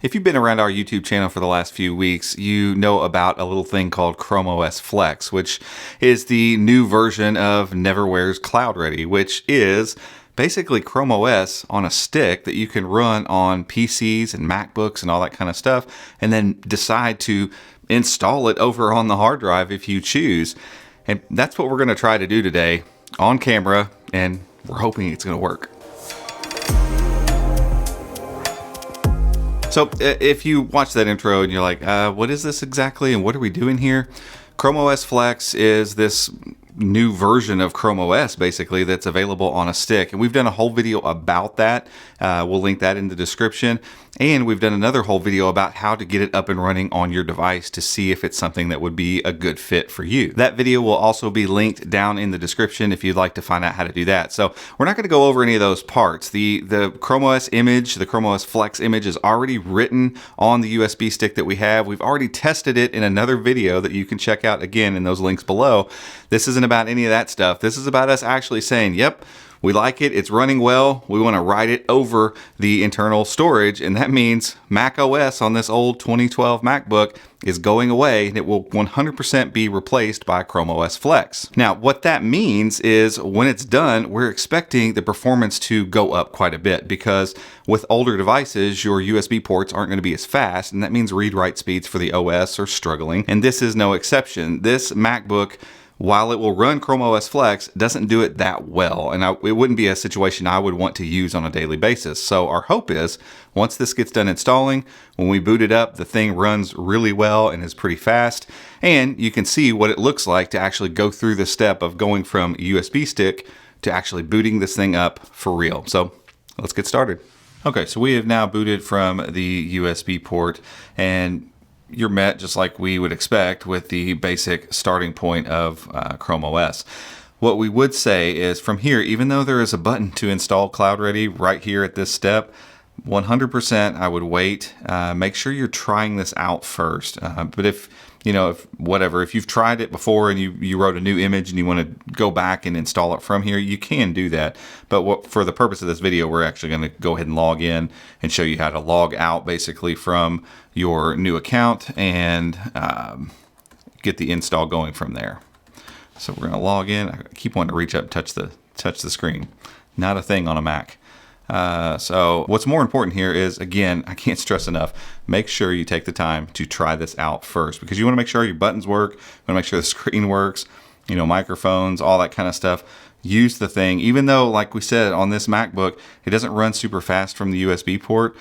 If you've been around our YouTube channel for the last few weeks, you know about a little thing called ChromeOS Flex, which is the new version of Neverware's Cloud Ready, which is basically ChromeOS on a stick that you can run on PCs and MacBooks and all that kind of stuff, and then decide to install it over on the hard drive if you choose. And that's what we're going to try to do today on camera, and we're hoping it's going to work. So if you watch that intro and you're like, what is this exactly and what are we doing here? ChromeOS Flex is this new version of ChromeOS basically that's available on a stick, and we've done a whole video about that. We'll link that in the description, and we've done another whole video about how to get it up and running on your device to see if it's something that would be a good fit for you. That video will also be linked down in the description if you'd like to find out how to do that. So we're not going to go over any of those parts. The ChromeOS image, the ChromeOS Flex image, is already written on the USB stick that we have. We've already tested it in another video that you can check out again in those links below. This isn't about any of that stuff. This is about us actually saying, yep, we like it, it's running well, we want to write it over the internal storage, and that means Mac OS on this old 2012 MacBook is going away, and it will 100% be replaced by ChromeOS Flex. Now, what that means is when it's done, we're expecting the performance to go up quite a bit, because with older devices, your USB ports aren't going to be as fast, and that means read-write speeds for the OS are struggling, and this is no exception. This MacBook, while it will run ChromeOS Flex, doesn't do it that well, and it wouldn't be a situation I would want to use on a daily basis. So our hope is, once this gets done installing, when we boot it up, the thing runs really well and is pretty fast, and you can see what it looks like to actually go through the step of going from a USB stick to actually booting this thing up for real. So let's get started. Okay, so we have now booted from the USB port, and you're met just like we would expect with the basic starting point of ChromeOS. What we would say is from here, even though there is a button to install Cloud Ready right here at this step, 100% I would wait. Make sure you're trying this out first. But if you've tried it before and you wrote a new image and you want to go back and install it from here, you can do that. But for the purpose of this video, we're actually going to go ahead and log in and show you how to log out basically from your new account and get the install going from there. So we're going to log in. I keep wanting to reach up and touch the screen. Not a thing on a Mac. So what's more important here is, again, I can't stress enough, make sure you take the time to try this out first, because you want to make sure your buttons work, you want to make sure the screen works, microphones, all that kind of stuff. Use the thing, even though, like we said, on this MacBook, it doesn't run super fast from the USB port.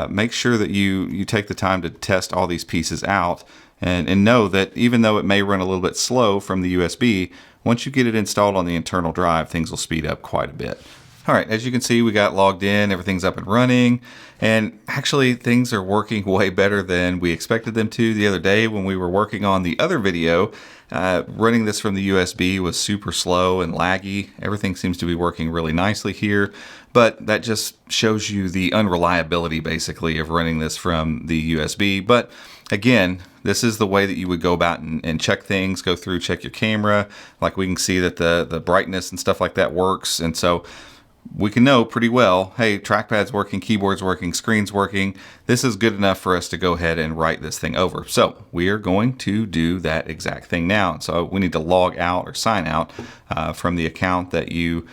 Make sure that you take the time to test all these pieces out and know that even though it may run a little bit slow from the USB, once you get it installed on the internal drive, things will speed up quite a bit. All right, as you can see, we got logged in, everything's up and running, and actually things are working way better than we expected them to. The other day when we were working on the other video, running this from the USB was super slow and laggy. Everything seems to be working really nicely here, but that just shows you the unreliability basically of running this from the USB. But again, this is the way that you would go about and check things, go through, check your camera. Like we can see that the brightness and stuff like that works, and so we can know pretty well, hey, trackpad's working, keyboard's working, screen's working. This is good enough for us to go ahead and write this thing over. So we are going to do that exact thing now. So we need to log out or sign out from the account that you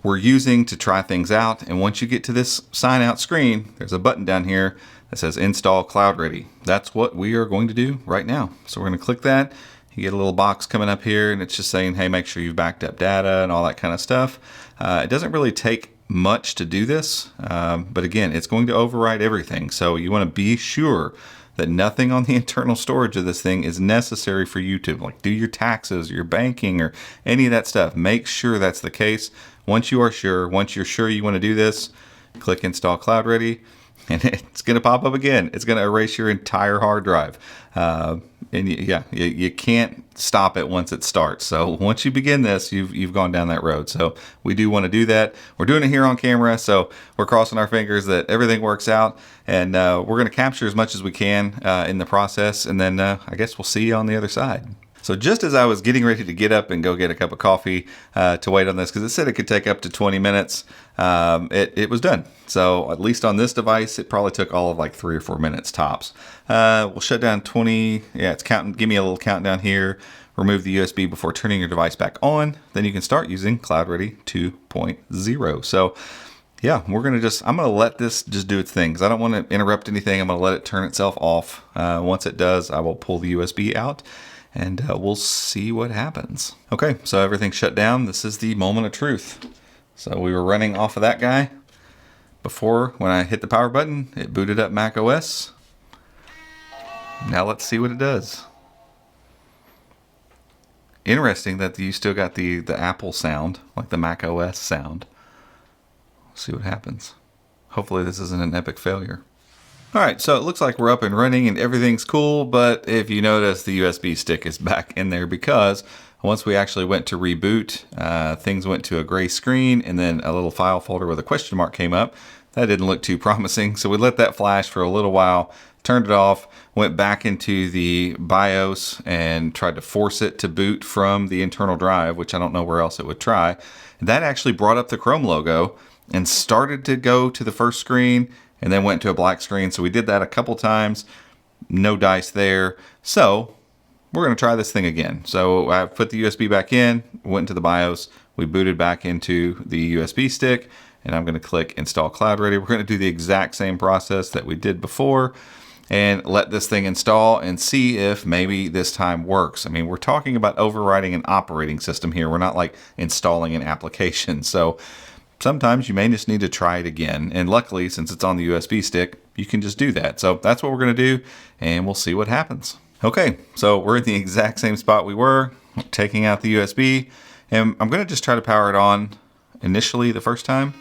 were using to try things out. And once you get to this sign out screen, there's a button down here that says install Cloud Ready. That's what we are going to do right now. So we're going to click that. You get a little box coming up here, and it's just saying, hey, make sure you've backed up data and all that kind of stuff. It doesn't really take much to do this, but again, it's going to override everything. So you want to be sure that nothing on the internal storage of this thing is necessary for you to do your taxes, your banking, or any of that stuff. Make sure that's the case. Once you're sure you want to do this, click Install Cloud Ready, and it's going to pop up again. It's going to erase your entire hard drive. And you can't stop it once it starts. So once you begin this, you've gone down that road. So we do want to do that. We're doing it here on camera, so we're crossing our fingers that everything works out. And we're going to capture as much as we can in the process. And then I guess we'll see you on the other side. So just as I was getting ready to get up and go get a cup of coffee to wait on this, because it said it could take up to 20 minutes, it was done. So at least on this device, it probably took all of like 3 or 4 minutes tops. We'll shut down 20. Yeah, it's counting. Give me a little countdown here. Remove the USB before turning your device back on. Then you can start using CloudReady 2.0. So yeah, I'm going to let this just do its thing because I don't want to interrupt anything. I'm going to let it turn itself off. Once it does, I will pull the USB out and we'll see what happens. Okay, so everything's shut down. This is the moment of truth. So we were running off of that guy before. When I hit the power button, it booted up macOS. Now let's see what it does. Interesting that you still got the Apple sound, like the macOS sound. See what happens. Hopefully this isn't an epic failure. All right, so it looks like we're up and running and everything's cool, but if you notice, the USB stick is back in there because once we actually went to reboot, things went to a gray screen and then a little file folder with a question mark came up. That didn't look too promising, so we let that flash for a little while, turned it off, went back into the BIOS and tried to force it to boot from the internal drive, which I don't know where else it would try. That actually brought up the Chrome logo and started to go to the first screen and then went to a black screen. So we did that a couple times, no dice there. So we're going to try this thing again. So I put the USB back in, went into the BIOS, we booted back into the USB stick, and I'm going to click install CloudReady. We're going to do the exact same process that we did before and let this thing install and see if maybe this time works. I mean, we're talking about overriding an operating system here. We're not like installing an application. So sometimes you may just need to try it again. And luckily, since it's on the USB stick, you can just do that. So that's what we're going to do, and we'll see what happens. Okay, so we're in the exact same spot we were, taking out the USB, and I'm going to just try to power it on initially the first time.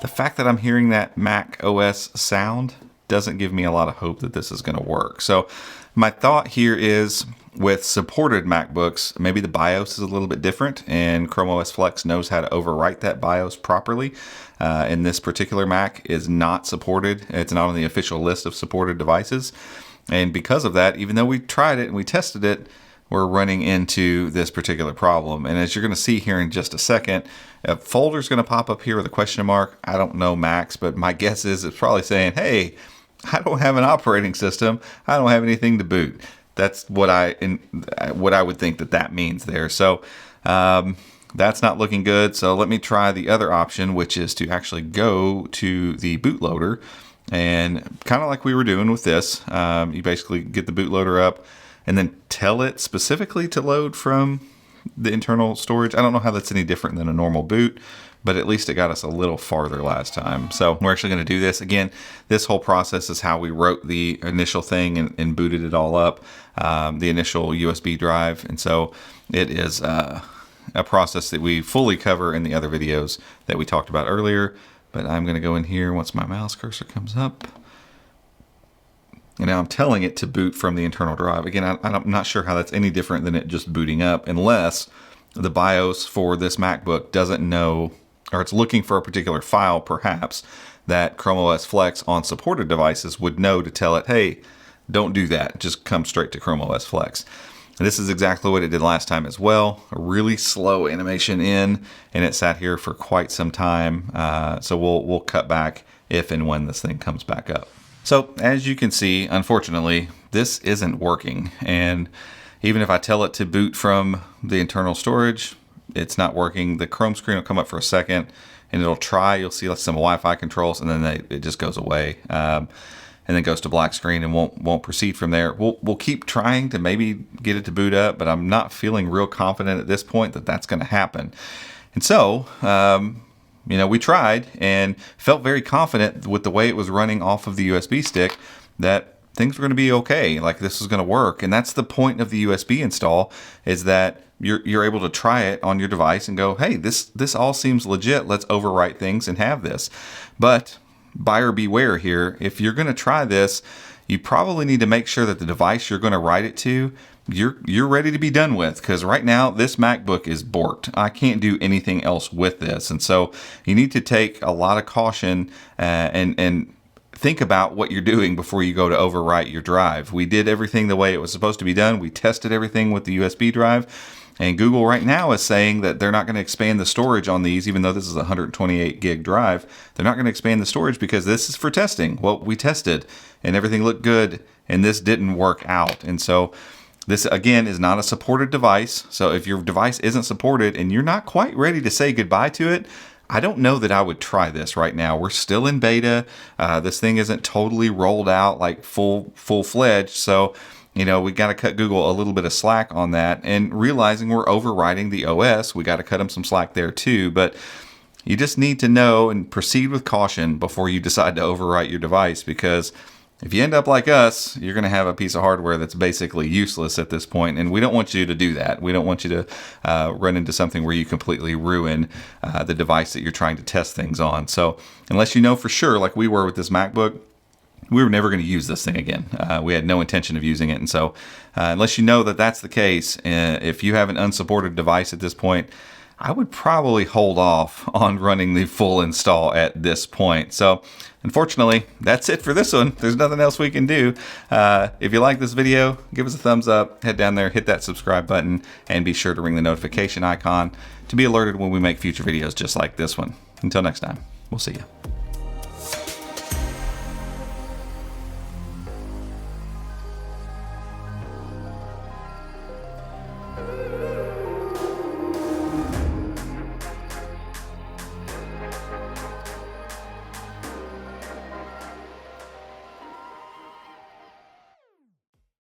The fact that I'm hearing that Mac OS sound doesn't give me a lot of hope that this is going to work. So my thought here is, with supported MacBooks, maybe the BIOS is a little bit different and ChromeOS Flex knows how to overwrite that BIOS properly. And this particular Mac is not supported. It's not on the official list of supported devices. And because of that, even though we tried it and we tested it, we're running into this particular problem. And as you're going to see here in just a second, a folder's going to pop up here with a question mark. I don't know Macs, but my guess is it's probably saying, hey, I don't have an operating system. I don't have anything to boot. That's what I would think that means there. So that's not looking good. So let me try the other option, which is to actually go to the bootloader, and kind of like we were doing with this, you basically get the bootloader up and then tell it specifically to load from the internal storage. I don't know how that's any different than a normal boot, but at least it got us a little farther last time. So we're actually going to do this again. This whole process is how we wrote the initial thing and booted it all up, the initial USB drive. And so it is a process that we fully cover in the other videos that we talked about earlier. But I'm going to go in here once my mouse cursor comes up. And now I'm telling it to boot from the internal drive. Again, I'm not sure how that's any different than it just booting up, unless the BIOS for this MacBook doesn't know, or it's looking for a particular file, perhaps, that ChromeOS Flex on supported devices would know to tell it, hey, don't do that. Just come straight to ChromeOS Flex. And this is exactly what it did last time as well. A really slow animation in, and it sat here for quite some time. So we'll cut back if and when this thing comes back up. So as you can see, unfortunately, this isn't working. And even if I tell it to boot from the internal storage, it's not working. The Chrome screen will come up for a second and it'll try. You'll see like some Wi-Fi controls, and then it just goes away. And then goes to black screen and won't proceed from there. We'll keep trying to maybe get it to boot up, but I'm not feeling real confident at this point that that's going to happen. And so, we tried and felt very confident with the way it was running off of the USB stick that things were going to be okay. Like this was going to work. And that's the point of the USB install, is that you're able to try it on your device and go, hey, this all seems legit. Let's overwrite things and have this. But buyer beware here. If you're going to try this, you probably need to make sure that the device you're going to write it to, you're ready to be done with, because right now this MacBook is borked. I can't do anything else with this. And so you need to take a lot of caution and think about what you're doing before you go to overwrite your drive. We did everything the way it was supposed to be done. We tested everything with the USB drive. And Google right now is saying that they're not going to expand the storage on these, even though this is a 128 gig drive. They're not going to expand the storage because this is for testing. Well, we tested and everything looked good, and this didn't work out. And so this, again, is not a supported device. So if your device isn't supported and you're not quite ready to say goodbye to it, I don't know that I would try this right now. We're still in beta. This thing isn't totally rolled out like full-fledged. So, you know, we got to cut Google a little bit of slack on that, and realizing we're overriding the OS, we got to cut them some slack there too. But you just need to know and proceed with caution before you decide to overwrite your device, because if you end up like us, you're going to have a piece of hardware that's basically useless at this point, and we don't want you to do that. We don't want you to run into something where you completely ruin the device that you're trying to test things on. So unless you know for sure, like we were with this MacBook, we were never going to use this thing again. We had no intention of using it. And so unless you know that that's the case, if you have an unsupported device at this point, I would probably hold off on running the full install at this point. So unfortunately, that's it for this one. There's nothing else we can do. If you like this video, give us a thumbs up, head down there, hit that subscribe button, and be sure to ring the notification icon to be alerted when we make future videos just like this one. Until next time, we'll see you.